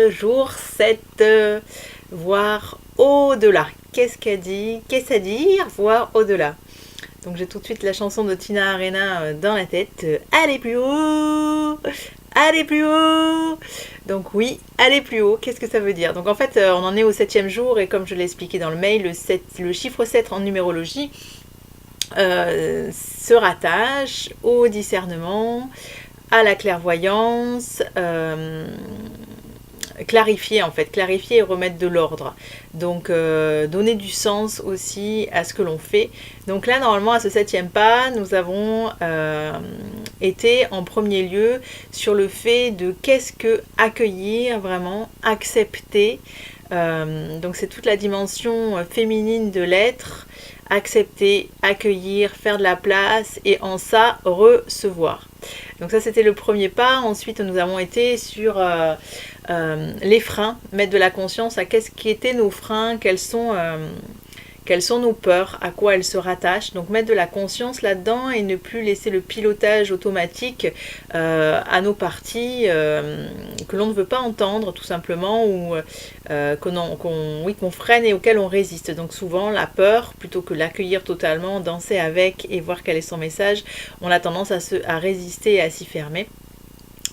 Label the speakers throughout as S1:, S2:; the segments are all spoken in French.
S1: Jour 7, voir au-delà. Qu'est-ce qu'elle dit? Qu'est-ce à dire? Voir au-delà. Donc j'ai tout de suite la chanson de Tina Arena dans la tête. Allez plus haut! Allez plus haut! Donc oui, aller plus haut, qu'est-ce que ça veut dire? Donc en fait, on en est au 7e jour et comme je l'ai expliqué dans le mail, le chiffre 7 en numérologie se rattache au discernement, à la clairvoyance, clarifier et remettre de l'ordre. Donc donner du sens aussi à ce que l'on fait. Donc là normalement à ce 7e pas, nous avons été en premier lieu sur le fait de qu'est-ce que accueillir vraiment, accepter. Donc c'est toute la dimension féminine de l'être, accepter, accueillir, faire de la place et en ça recevoir. Donc ça c'était le premier pas. Ensuite nous avons été sur les freins, mettre de la conscience à qu'est-ce qui étaient nos freins, quels sont nos peurs, à quoi elles se rattachent. Donc mettre de la conscience là-dedans et ne plus laisser le pilotage automatique à nos parties que l'on ne veut pas entendre tout simplement ou qu'on freine et auquel on résiste. Donc souvent la peur, plutôt que l'accueillir totalement, danser avec et voir quel est son message, on a tendance à résister et à s'y fermer.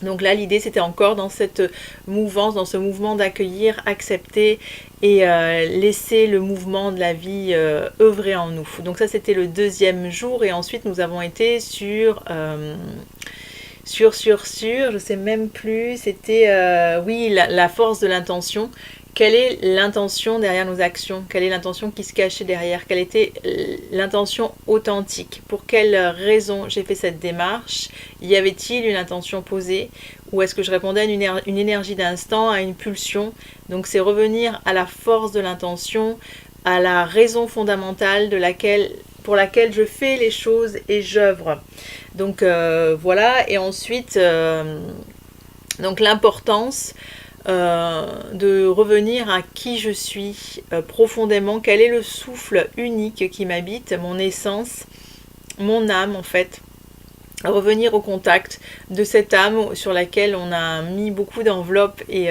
S1: Donc là, l'idée, c'était encore dans cette mouvance, dans ce mouvement d'accueillir, accepter et laisser le mouvement de la vie œuvrer en nous. Donc ça, c'était le 2e jour et ensuite, nous avons été sur je sais même plus, c'était, oui, la force de l'intention. Quelle est l'intention derrière nos actions? Quelle est l'intention qui se cachait derrière? Quelle était l'intention authentique? Pour quelle raison j'ai fait cette démarche? Y avait-il une intention posée? Ou est-ce que je répondais à une énergie d'instant, à une pulsion? Donc c'est revenir à la force de l'intention, à la raison fondamentale pour laquelle je fais les choses et j'œuvre. Donc voilà, et ensuite, donc l'importance de revenir à qui je suis profondément, quel est le souffle unique qui m'habite, mon essence, mon âme en fait. Revenir au contact de cette âme sur laquelle on a mis beaucoup d'enveloppes et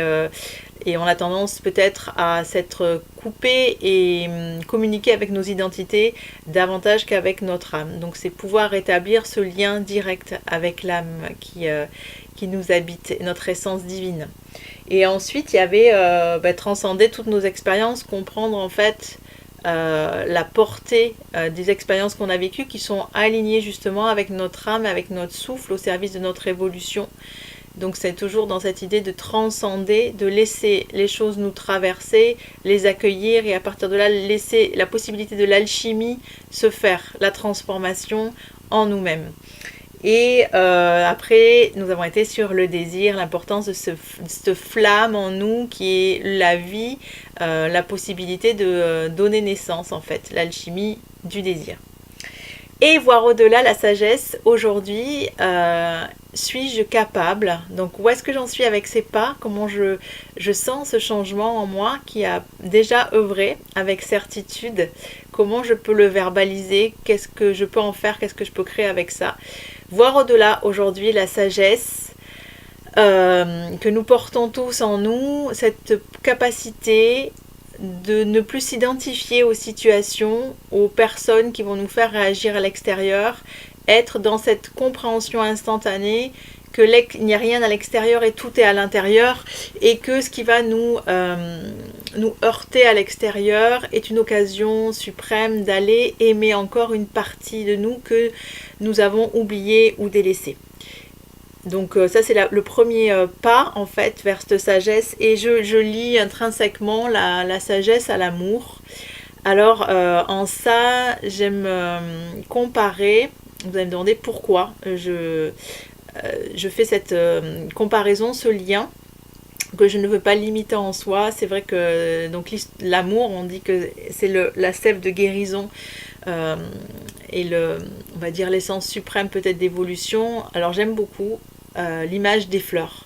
S1: on a tendance peut-être à s'être coupé et communiquer avec nos identités davantage qu'avec notre âme. Donc c'est pouvoir rétablir ce lien direct avec l'âme qui nous habite, notre essence divine. Et ensuite, il y avait transcender toutes nos expériences, comprendre en fait la portée des expériences qu'on a vécues qui sont alignées justement avec notre âme, avec notre souffle au service de notre évolution. Donc c'est toujours dans cette idée de transcender, de laisser les choses nous traverser, les accueillir et à partir de là laisser la possibilité de l'alchimie se faire, la transformation en nous-mêmes. Et après, nous avons été sur le désir, l'importance de cette flamme en nous qui est la vie, la possibilité de donner naissance en fait, l'alchimie du désir. Et voir au-delà la sagesse, aujourd'hui, suis-je capable? Donc où est-ce que j'en suis avec ces pas? Comment je sens ce changement en moi qui a déjà œuvré avec certitude? Comment je peux le verbaliser? Qu'est-ce que je peux en faire? Qu'est-ce que je peux créer avec ça? Voir au-delà aujourd'hui la sagesse que nous portons tous en nous, cette capacité de ne plus s'identifier aux situations, aux personnes qui vont nous faire réagir à l'extérieur, être dans cette compréhension instantanée qu'il n'y a rien à l'extérieur et tout est à l'intérieur et que ce qui va nous heurter à l'extérieur est une occasion suprême d'aller aimer encore une partie de nous que nous avons oubliée ou délaissée. Donc ça c'est le premier pas en fait vers cette sagesse et je lie intrinsèquement la sagesse à l'amour. Alors en ça j'aime comparer, vous allez me demander pourquoi je fais cette comparaison, ce lien que je ne veux pas limiter en soi. C'est vrai que donc l'amour, on dit que c'est la sève de guérison et on va dire l'essence suprême peut-être d'évolution. Alors j'aime beaucoup l'image des fleurs.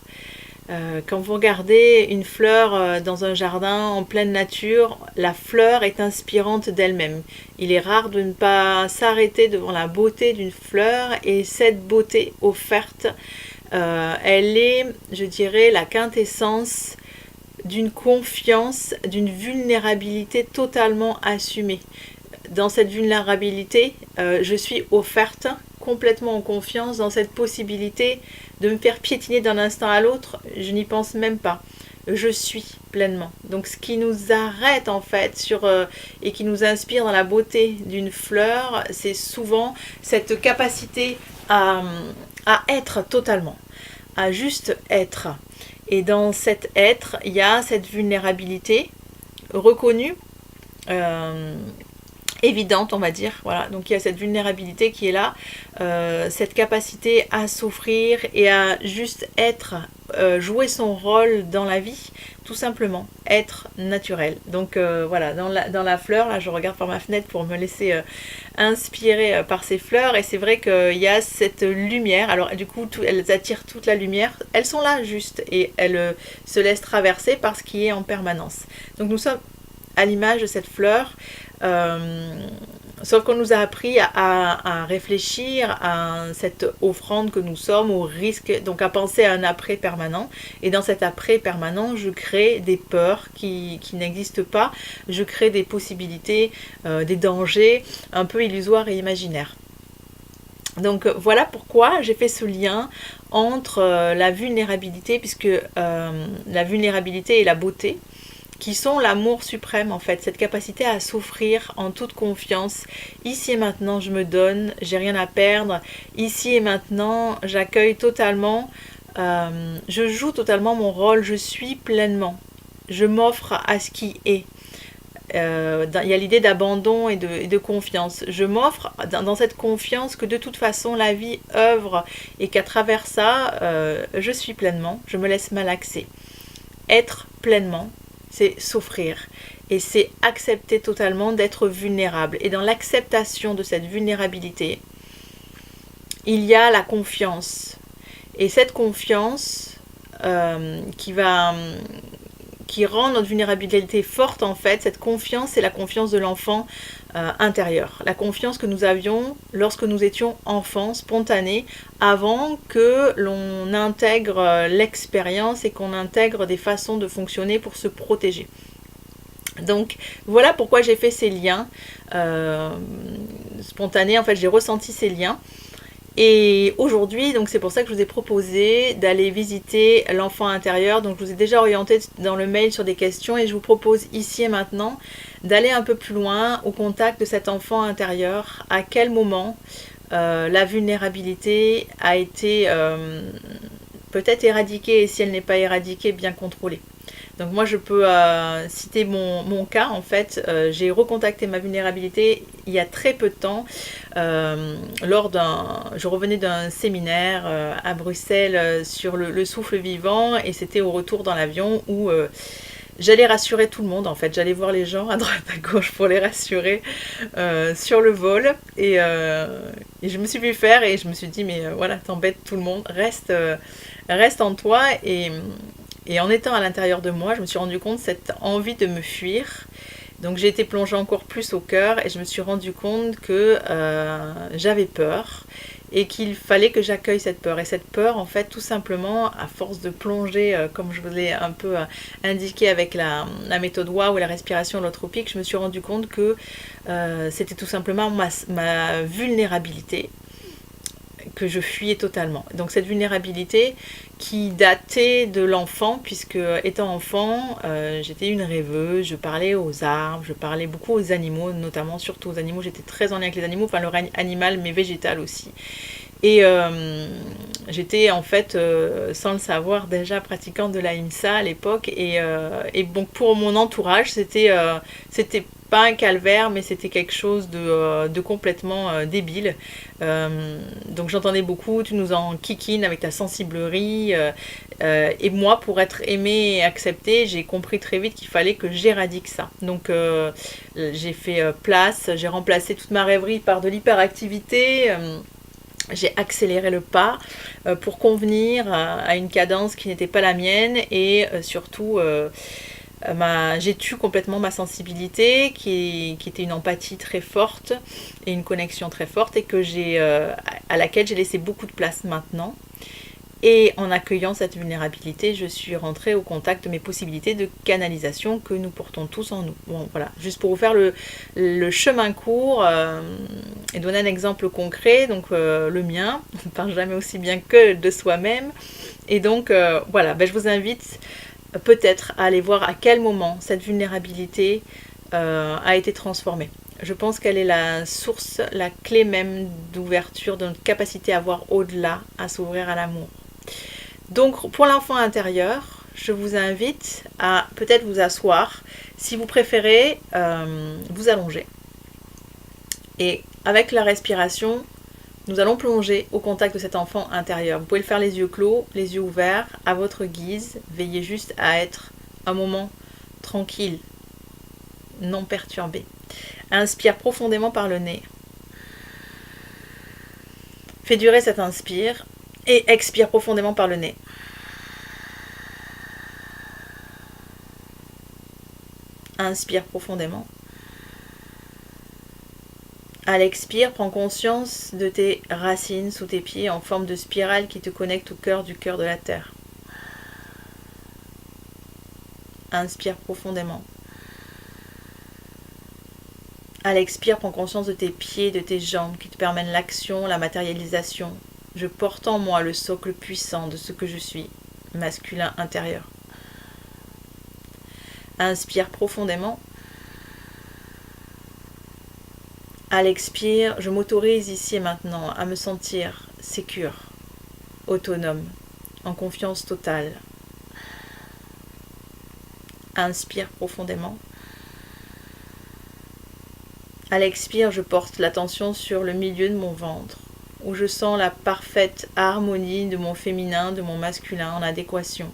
S1: Quand vous regardez une fleur dans un jardin en pleine nature, la fleur est inspirante d'elle-même. Il est rare de ne pas s'arrêter devant la beauté d'une fleur et cette beauté offerte, elle est, je dirais, la quintessence d'une confiance, d'une vulnérabilité totalement assumée. Dans cette vulnérabilité, je suis offerte complètement en confiance dans cette possibilité de me faire piétiner d'un instant à l'autre, je n'y pense même pas. Je suis pleinement. Donc ce qui nous arrête en fait et qui nous inspire dans la beauté d'une fleur, c'est souvent cette capacité à être totalement, à juste être. Et dans cet être, il y a cette vulnérabilité reconnue, évidente on va dire, voilà. Donc il y a cette vulnérabilité qui est là, cette capacité à s'offrir et à juste être, jouer son rôle dans la vie, tout simplement, être naturel. Donc voilà, dans la fleur, là je regarde par ma fenêtre pour me laisser inspirer par ces fleurs, et c'est vrai qu'il y a cette lumière, alors du coup elles attirent toute la lumière, elles sont là juste, et elles se laissent traverser par ce qui est en permanence. Donc nous sommes à l'image de cette fleur, sauf qu'on nous a appris à réfléchir à cette offrande que nous sommes, au risque, donc à penser à un après permanent. Et dans cet après permanent, je crée des peurs qui n'existent pas, je crée des possibilités, des dangers un peu illusoires et imaginaires. Donc voilà pourquoi j'ai fait ce lien entre la vulnérabilité, puisque la vulnérabilité et la beauté, qui sont l'amour suprême en fait, cette capacité à s'offrir en toute confiance. Ici et maintenant, je me donne, j'ai rien à perdre. Ici et maintenant, j'accueille totalement, je joue totalement mon rôle, je suis pleinement. Je m'offre à ce qui est. Il y a l'idée d'abandon et de confiance. Je m'offre dans cette confiance que de toute façon la vie œuvre et qu'à travers ça, je suis pleinement, je me laisse malaxer. Être pleinement, c'est s'offrir et c'est accepter totalement d'être vulnérable. Et dans l'acceptation de cette vulnérabilité, il y a la confiance. Et cette confiance qui rend notre vulnérabilité forte en fait, cette confiance, c'est la confiance de l'enfant intérieur. La confiance que nous avions lorsque nous étions enfants, spontanés, avant que l'on intègre l'expérience et qu'on intègre des façons de fonctionner pour se protéger. Donc voilà pourquoi j'ai fait ces liens spontanés, en fait j'ai ressenti ces liens. Et aujourd'hui, donc c'est pour ça que je vous ai proposé d'aller visiter l'enfant intérieur. Donc je vous ai déjà orienté dans le mail sur des questions et je vous propose ici et maintenant d'aller un peu plus loin au contact de cet enfant intérieur. À quel moment la vulnérabilité a été peut-être éradiquée, et si elle n'est pas éradiquée, bien contrôlée. Donc moi je peux citer mon cas en fait, j'ai recontacté ma vulnérabilité il y a très peu de temps, je revenais d'un séminaire à Bruxelles sur le souffle vivant, et c'était au retour dans l'avion où j'allais rassurer tout le monde en fait, j'allais voir les gens à droite à gauche pour les rassurer sur le vol, et je me suis vu faire et je me suis dit mais voilà, t'embêtes tout le monde, reste en toi. Et en étant à l'intérieur de moi, je me suis rendu compte de cette envie de me fuir. Donc j'ai été plongée encore plus au cœur et je me suis rendu compte que j'avais peur et qu'il fallait que j'accueille cette peur. Et cette peur, en fait, tout simplement, à force de plonger, comme je vous l'ai un peu indiqué avec la méthode WOW ou la respiration holotropique, je me suis rendu compte que c'était tout simplement ma vulnérabilité que je fuyais totalement. Donc cette vulnérabilité qui datait de l'enfant, puisque étant enfant, j'étais une rêveuse, je parlais aux arbres, je parlais beaucoup aux animaux, notamment surtout aux animaux, j'étais très en lien avec les animaux, enfin le règne animal mais végétal aussi. Et j'étais en fait, sans le savoir, déjà pratiquante de l'Ahimsa à l'époque, et bon, pour mon entourage, c'était pas un calvaire, mais c'était quelque chose de complètement débile. Donc j'entendais beaucoup, tu nous enquiquines avec ta sensiblerie. Et moi, pour être aimée et acceptée, j'ai compris très vite qu'il fallait que j'éradique ça. Donc j'ai fait place, j'ai remplacé toute ma rêverie par de l'hyperactivité. J'ai accéléré le pas pour convenir à une cadence qui n'était pas la mienne, et surtout j'ai tué complètement ma sensibilité qui était une empathie très forte et une connexion très forte, et à laquelle j'ai laissé beaucoup de place maintenant. Et en accueillant cette vulnérabilité, je suis rentrée au contact de mes possibilités de canalisation que nous portons tous en nous. Bon, voilà, juste pour vous faire le chemin court et donner un exemple concret, donc le mien, on ne parle jamais aussi bien que de soi-même. Et donc, voilà, je vous invite peut-être à aller voir à quel moment cette vulnérabilité a été transformée. Je pense qu'elle est la source, la clé même d'ouverture de notre capacité à voir au-delà, à s'ouvrir à l'amour. Donc pour l'enfant intérieur, je vous invite à peut-être vous asseoir, si vous préférez vous allonger. Et avec la respiration, nous allons plonger au contact de cet enfant intérieur. Vous pouvez le faire les yeux clos, les yeux ouverts, à votre guise. Veillez juste à être un moment tranquille, non perturbé. Inspire profondément par le nez. Fais durer cet inspire et expire profondément par le nez. Inspire profondément. À l'expire, prends conscience de tes racines sous tes pieds en forme de spirale qui te connecte au cœur du cœur de la terre. Inspire profondément. À l'expire, prends conscience de tes pieds, de tes jambes qui te permettent l'action, la matérialisation. Je porte en moi le socle puissant de ce que je suis, masculin intérieur. Inspire profondément. À l'expire, je m'autorise ici et maintenant à me sentir sécure, autonome, en confiance totale. Inspire profondément. À l'expire, je porte l'attention sur le milieu de mon ventre, où je sens la parfaite harmonie de mon féminin, de mon masculin en adéquation,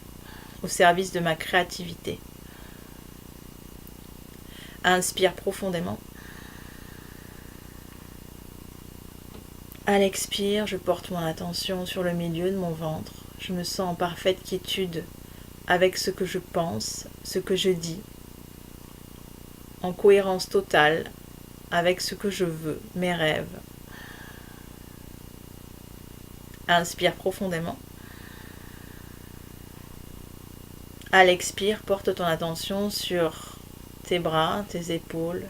S1: au service de ma créativité. Inspire profondément. À l'expire, je porte mon attention sur le milieu de mon ventre. Je me sens en parfaite quiétude avec ce que je pense, ce que je dis, en cohérence totale avec ce que je veux, mes rêves. Inspire profondément. À l'expire, porte ton attention sur tes bras, tes épaules.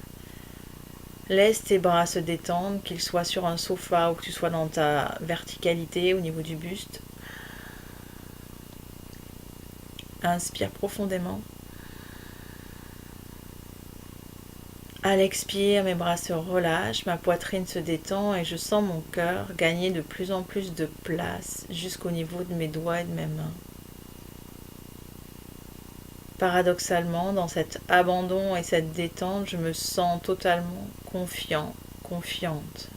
S1: Laisse tes bras se détendre, qu'ils soient sur un sofa ou que tu sois dans ta verticalité au niveau du buste. Inspire profondément. À l'expire, mes bras se relâchent, ma poitrine se détend et je sens mon cœur gagner de plus en plus de place jusqu'au niveau de mes doigts et de mes mains. Paradoxalement, dans cet abandon et cette détente, je me sens totalement confiant, confiante.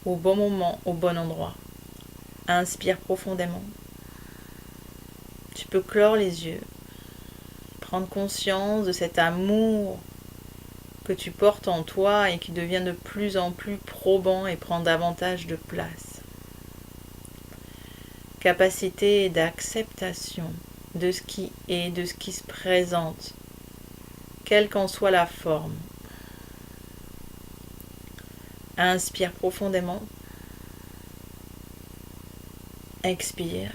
S1: Au bon moment, au bon endroit. Inspire profondément. Tu peux clore les yeux. Prendre conscience de cet amour que tu portes en toi et qui devient de plus en plus probant et prend davantage de place. Capacité d'acceptation de ce qui est, de ce qui se présente, quelle qu'en soit la forme. Inspire profondément. Expire.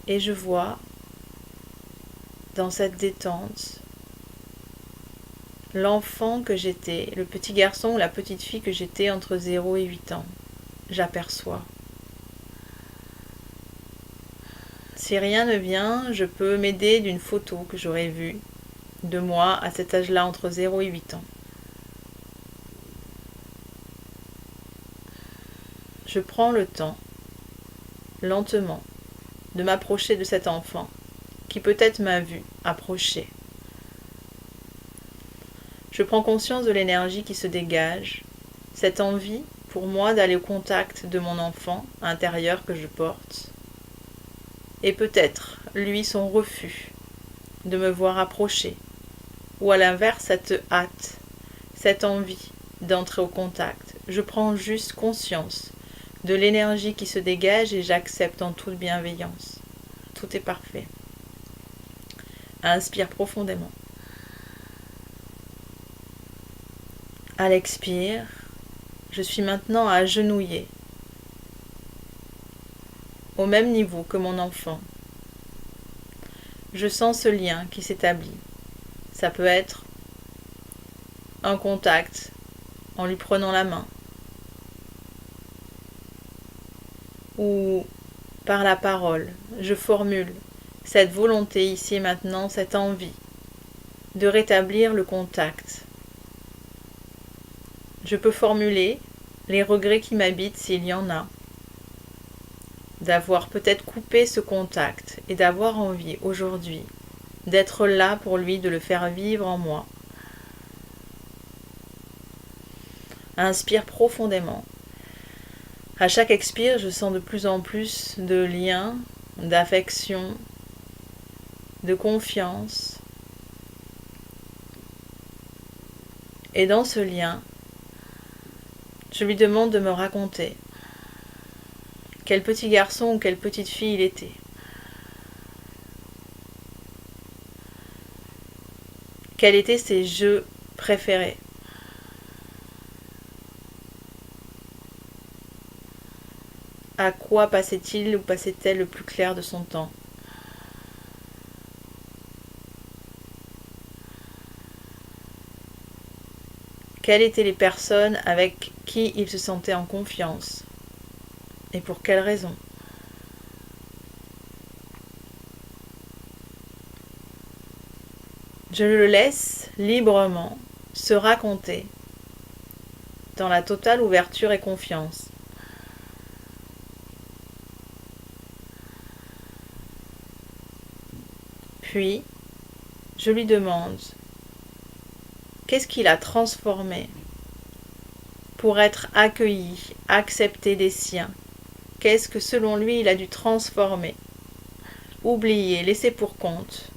S1: Et je vois dans cette détente l'enfant que j'étais, le petit garçon ou la petite fille que j'étais entre 0 et 8 ans. J'aperçois. Si rien ne vient, je peux m'aider d'une photo que j'aurais vue de moi à cet âge-là entre 0 et 8 ans. Je prends le temps, lentement, de m'approcher de cet enfant qui peut-être m'a vu approcher. Je prends conscience de l'énergie qui se dégage, cette envie pour moi d'aller au contact de mon enfant intérieur que je porte, et peut-être lui son refus de me voir approcher, ou à l'inverse cette hâte, cette envie d'entrer au contact. Je prends juste conscience de l'énergie qui se dégage et j'accepte en toute bienveillance. Tout est parfait. Inspire profondément. À l'expire, Je suis maintenant agenouillée, au même niveau que mon enfant. Je sens ce lien qui s'établit. Ça peut être un contact en lui prenant la main, ou par la parole, je formule cette volonté ici et maintenant, cette envie de rétablir le contact. Je peux formuler les regrets qui m'habitent s'il y en a, d'avoir peut-être coupé ce contact et d'avoir envie aujourd'hui d'être là pour lui, de le faire vivre en moi. Inspire profondément. À chaque expire, je sens de plus en plus de liens, d'affection, de confiance. Et dans ce lien, je lui demande de me raconter quel petit garçon ou quelle petite fille il était. Quels étaient ses jeux préférés. À quoi passait-il ou passait-elle le plus clair de son temps? Quelles étaient les personnes avec qui il se sentait en confiance? Et pour quelles raisons? Je le laisse librement se raconter dans la totale ouverture et confiance. Puis, je lui demande qu'est-ce qu'il a transformé pour être accueilli, accepté des siens. Qu'est-ce que selon lui il a dû transformer, oublier, laisser pour compte.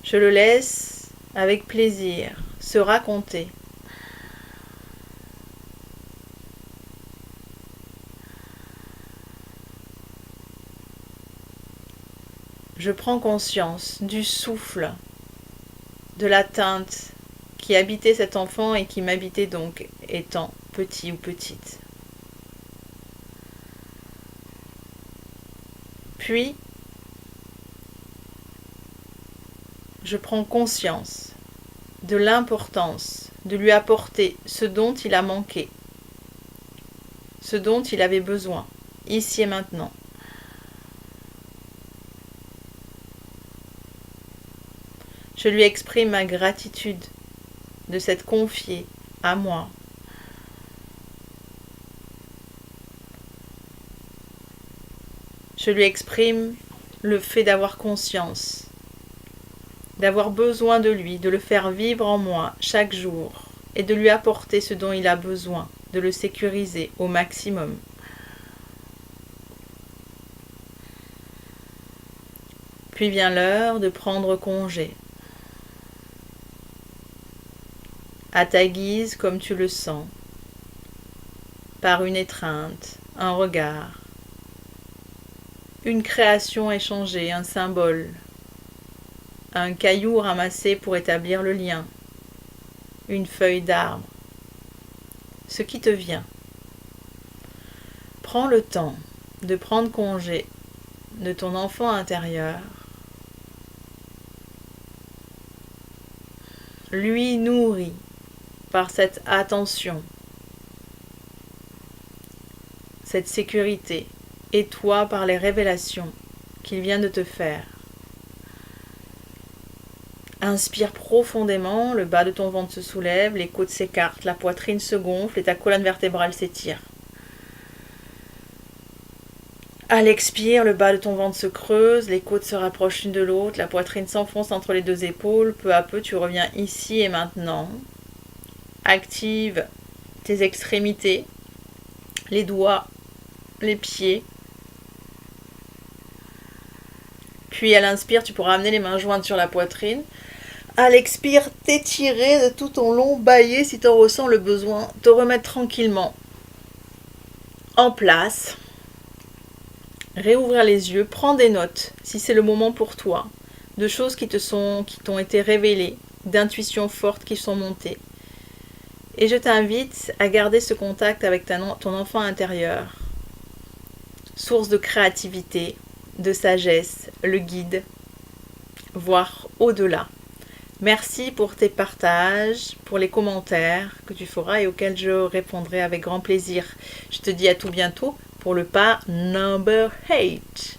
S1: Je le laisse avec plaisir se raconter. Je prends conscience du souffle, de l'atteinte qui habitait cet enfant et qui m'habitait donc étant petit ou petite. Puis, je prends conscience de l'importance de lui apporter ce dont il a manqué, ce dont il avait besoin, ici et maintenant. Je lui exprime ma gratitude de s'être confié à moi. Je lui exprime le fait d'avoir conscience, d'avoir besoin de lui, de le faire vivre en moi chaque jour et de lui apporter ce dont il a besoin, de le sécuriser au maximum. Puis vient l'heure de prendre congé. À ta guise comme tu le sens, par une étreinte, un regard, une création échangée, un symbole, un caillou ramassé pour établir le lien, une feuille d'arbre, ce qui te vient. Prends le temps de prendre congé de ton enfant intérieur, lui nourrit par cette attention, cette sécurité, et toi par les révélations qu'il vient de te faire. Inspire profondément, le bas de ton ventre se soulève, les côtes s'écartent, la poitrine se gonfle et ta colonne vertébrale s'étire. À l'expire, le bas de ton ventre se creuse, les côtes se rapprochent l'une de l'autre, la poitrine s'enfonce entre les deux épaules, peu à peu tu reviens ici et maintenant. Active tes extrémités, les doigts, les pieds. Puis à l'inspire, tu pourras amener les mains jointes sur la poitrine. À l'expire, t'étirer de tout ton long, bailler si tu en ressens le besoin, te remettre tranquillement en place. Réouvrir les yeux, prends des notes si c'est le moment pour toi, de choses qui t'ont été révélées d'intuition forte qui sont montées. Et je t'invite à garder ce contact avec ton enfant intérieur, source de créativité, de sagesse, le guide, voire au-delà. Merci pour tes partages, pour les commentaires que tu feras et auxquels je répondrai avec grand plaisir. Je te dis à tout bientôt pour le pas number 8.